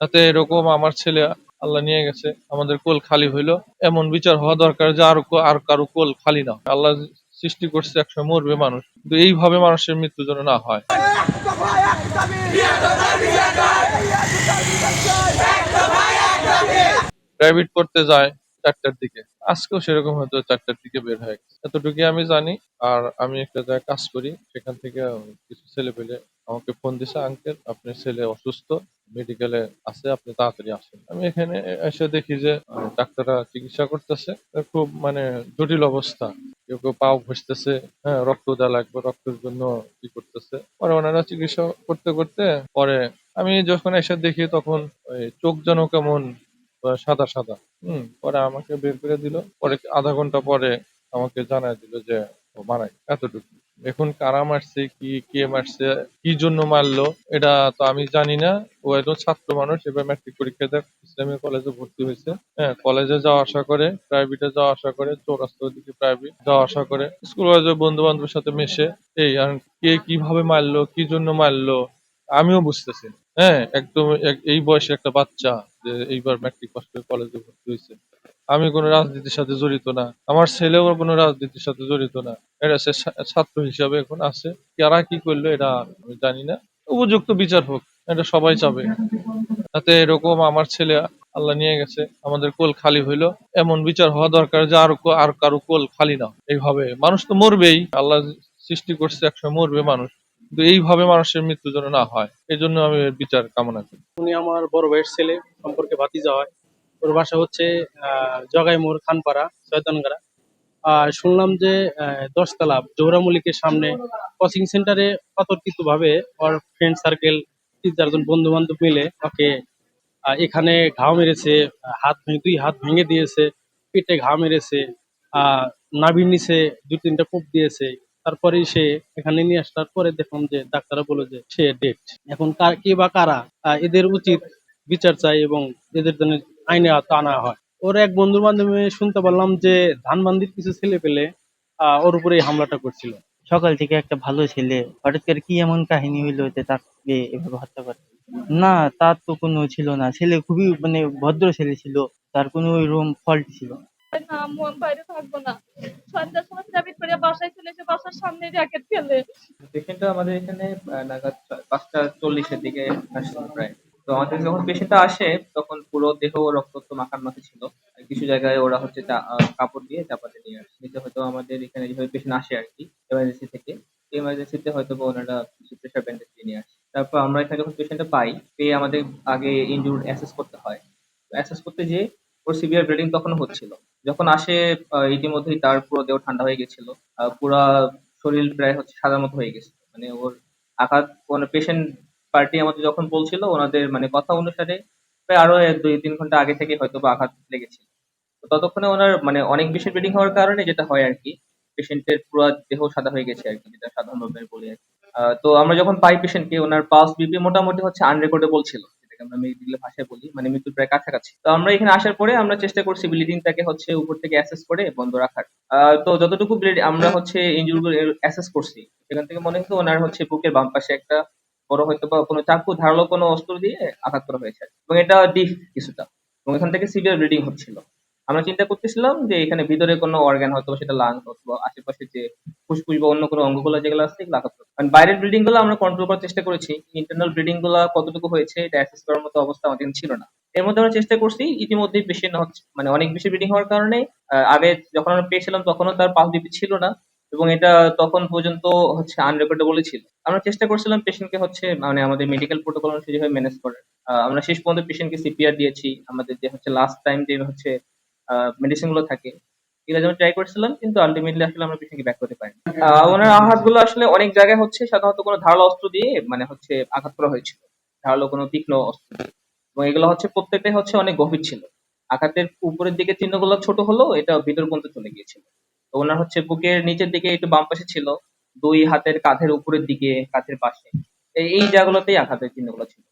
যাতে এরকম আমার ছেলে আল্লাহ নিয়ে গেছে, আমাদের কোল খালি হইলো, এমন বিচার হওয়া দরকার যে আর কারো কোল খালি না হয়। আল্লাহ সৃষ্টি করছে, একসময় মরবে মানুষ, কিন্তু এইভাবে মানুষের মৃত্যু যেন না হয়। প্রাইভেট পড়তে যায় ৪টার দিকে, আজকেও সেরকম হয়তো ৪টার দিকে বের হয়ে গেছে, এতটুকুই আমি জানি। আর আমি একটা জায়গায় কাজ করি, সেখান থেকে কিছু ছেলে পেলে আমাকে ফোন দিছে, আঙ্কেল আপনার ছেলে অসুস্থ, মেডিকেলে আছে, আপনি তাড়াতাড়ি আসেন। আমি এখানে এসে দেখি যে ডাক্তাররা চিকিৎসা করতেছে, খুব মানে জটিল অবস্থা, কেউ কেউ পাও ঘষতেছে, হ্যাঁ রক্ত দেওয়া লাগবে, রক্তের জন্য কি করতেছে, পরে ওনারা চিকিৎসা করতে করতে পরে আমি যখন এসে দেখি তখন ওই চোখ যেন কেমন সাদা সাদা। পরে আমাকে বের করে দিল, পরে আধা ঘন্টা পরে আমাকে জানায় দিল যে ও মারা গেছে। এতটুকু। এখন কারা মারছে, কে মারছে, কি জন্য মারলো, এটা তো আমি জানি না। ও একজন ছাত্র মানুষ, এবার ম্যাট্রিক পরীক্ষা দেয়, ইসলামী কলেজে ভর্তি হয়েছে। হ্যাঁ, কলেজে যাওয়া আসা করে, প্রাইভেটে যাওয়া আসা করে, চৌরাস্তার দিকে প্রাইভেট যাওয়া আসা করে, স্কুল কলেজের বন্ধু বান্ধবের সাথে মেশে। এই আর কে কিভাবে মারলো, কি জন্য মারলো, আমিও বুঝতেছি না। হ্যাঁ, একদম এই বয়সে একটা বাচ্চা যে এইবার ম্যাট্রিক পাস করে কলেজে ভর্তি হয়েছে। আমি কোনো রাজনীতির সাথে জড়িত না, আমার ছেলেও কোনো রাজনীতির সাথে জড়িত না। এটা সে ছাত্র হিসাবে এখন আছে। কারা কি করলো এটা আমি জানি না। উপযুক্ত বিচার হোক, এটা সবাই চাবে। যাতে এরকম আমার ছেলে আল্লাহ নিয়ে গেছে, আমাদের কোল খালি হইলো, এমন বিচার হওয়া দরকার যে আর কারো কোল খালি না। এইভাবে মানুষ তো মরবেই, আল্লাহ সৃষ্টি করছে, একসময় মরবে মানুষ, কিন্তু এইভাবে মানুষের মৃত্যু যেন না হয়, এই জন্য আমি এর বিচার কামনা করি। উনি আমার বড় ভাইয়ের ছেলে, সম্পর্কে ভাতিজা হয়। ওর বাসা হচ্ছে জগাইমুর খানপাড়া শয়তানগাড়া। আর শুনলাম যে 10 তলা জোহরা মল্লিকের সামনে কোচিং সেন্টারে অতর্কিত ভাবে ওর ফ্রেন্ড সার্কেল 3-4 জন বন্ধু বান্ধব মিলে ওকে এখানে ঘাও মেরেছে, দুই হাত ভেঙে দিয়েছে, পেটে ঘা মেরেছে, আহ নাভির নিচে 2-3টা কোপ দিয়েছে। তারপরে সে এখানে নিয়ে আসার পরে দেখলাম যে ডাক্তাররা বলে যে সে ডেড। এখন কে বা কারা, এদের উচিত বিচার চাই এবং এদের জন্য আইনে আনা হয়। ওর এক বন্ধুর মাধ্যমে শুনতে পারলাম যে ধানবান্দির কিছু ছেলে পেলে ওর উপরে এই হামলাটা করছিল। সকাল থেকে একটা ভালো ছেলে, হঠাৎ করে কি এমন কাহিনী হইলো যে তাকে এভাবে হত্যা করে? না, তার তো কোনো ছিল না, ছেলে খুবই মানে ভদ্র ছেলে ছিল, তার কোনো ওইরকম ফল্ট ছিল না। না আম্মু, আমি বাইরে থাকবো না। সন্ধ্যার সময় ট্রাফিক করে বাসায় চলে এসে বাসার সামনে র্যাকেট খেলে। পেশেন্টটা আমাদের এখানে নাগাদ 5টা 40-এর দিকে আসছিল প্রায়। তো আমাদের যখন পেশেন্টটা আসে তখন পুরো দেহ রক্তাক্ত মাখামাখি ছিল। আর কিছু জায়গায় ওরা হচ্ছে কাপড় দিয়ে চাপাতে নিয়ে আসে। নিতে হয়তো আমাদের এখানে যেভাবে পেশেন্ট আসে আর কি এমার্জেন্সি থেকে, এমার্জেন্সিতে হয়তো বা ওনারা কিছু প্রেশার ব্যান্ডেজ দিয়ে নিয়ে আসে। তারপর আমরা এখানে যখন পেশেন্টটা পাই, পেয়ে আমাদের আগে ইনজুর অ্যাসেস করতে হয়। অ্যাসেস করতে যেয়ে ওর সিভিয়ার ব্লিডিং তখনও হচ্ছিল। যখন আসে ইতিমধ্যেই তার পুরো দেহ ঠান্ডা হয়ে গেছিল। পুরা শরীর প্রায় হচ্ছে সাদার মতো হয়ে গেছে। মানে ওর আঘাত, মানে পেশেন্ট পার্টি আমাদের যখন বলছিল ওনাদের মানে কথা অনুসারে প্রায় আরো 2-3 ঘন্টা আগে থেকে হয়তো বা আঘাত লেগেছিল। তো ততক্ষণে ওনার মানে অনেক বেশি ব্লিডিং হওয়ার কারণে যেটা হয় আর কি, পেশেন্টের পুরো দেহ সাদা হয়ে গেছে আর কি, যেটা সাধারণভাবে বলি আর কি। তো আমরা যখন পাই পেশেন্টকে, ওনার পালস বিপি মোটামুটি হচ্ছে আনরেকর্ডেবল ছিল, যেটাকে আমরা মেডিকেল ভাষায় বলি, মানে মৃত্যুর প্রায় কাছাকাছি। তো আমরা এখানে আসার পরে আমরা চেষ্টা করছি ব্লিডিংটাকে হচ্ছে উপর থেকে অ্যাসেস করে বন্ধ রাখার। তো যতটুকু ব্লিড আমরা হচ্ছে ইনজুরি অ্যাসেস করছি, সেখান থেকে মনে হতো ওনার হচ্ছে বুকের বাম পাশে একটা বড় হয়তো বা কোনো চাকু ধারালো কোনো অস্ত্র দিয়ে আঘাত করা হয়েছে এবং এটা ডিপ কিছুটা, এবং এখান থেকে সিভিয়ার ব্লিডিং হচ্ছিল। আমরা চিন্তা করতেছিলাম যে এখানে ভিতরে কোনো অর্গান হয়তো সেটা লাং অথবা আশেপাশে যে ফুসফুস বা অন্য কোনো অঙ্গগুলো যেগুলো আছে এগুলো আঘাত করবে। কারণ বাইরের ব্লিডিং গুলো আমরা কন্ট্রোল করার চেষ্টা করেছি, ইন্টারনাল ব্লিডিং গুলো কতটুকু হয়েছে এটা অ্যাসেস করার মতো অবস্থা আমাদের ছিল না। এর মধ্যে আমরা চেষ্টা করছি, ইতিমধ্যেই পেশেন্ট হচ্ছে মানে অনেক বেশি ব্লিডিং হওয়ার কারণে আগে যখন আমরা পেয়েছিলাম তখনও তার পালস বিপি ছিল না, এবং এটা তখন পর্যন্ত হচ্ছে আনরেকর্ডেবলই ছিল। আমরা চেষ্টা করছিলাম পেশেন্টকে হচ্ছে মানে আমাদের মেডিকেল প্রোটোকল অনুসারে যেভাবে ম্যানেজ করার। আমরা শেষ পর্যন্ত পেশেন্টকে সিপিআর দিয়েছি, আমাদের যে হচ্ছে লাস্ট টাইম যে হচ্ছে মেডিসিন গুলো থাকে এগুলো যেমন ট্রাই করছিলাম, কিন্তু আলটিমেটলি আসলে আমরা পেশেন্টকে ব্যাক করতে পারিনি। ওনার আঘাত গুলো আসলে অনেক জায়গায় হচ্ছে সাধারণত কোনো ধারালো অস্ত্র দিয়ে মানে হচ্ছে আঘাত করা হয়েছিল, ধারালো কোনো তীক্ষ্ণ অস্ত্র দিয়ে, এবং এগুলো হচ্ছে প্রত্যেকটাই হচ্ছে অনেক গভীর ছিল। আঘাতের উপরের দিকে চিহ্নগুলো ছোট হলেও এটা ভিতর পর্যন্ত চলে গিয়েছিল। তো ওনার হচ্ছে বুকের নিচের দিকে একটু বাম পাশে ছিল, দুই হাতের কাঁধের উপরের দিকে, কাঁধের পাশে, এই জায়গাগুলোতেই আঘাতের চিহ্নগুলো ছিল।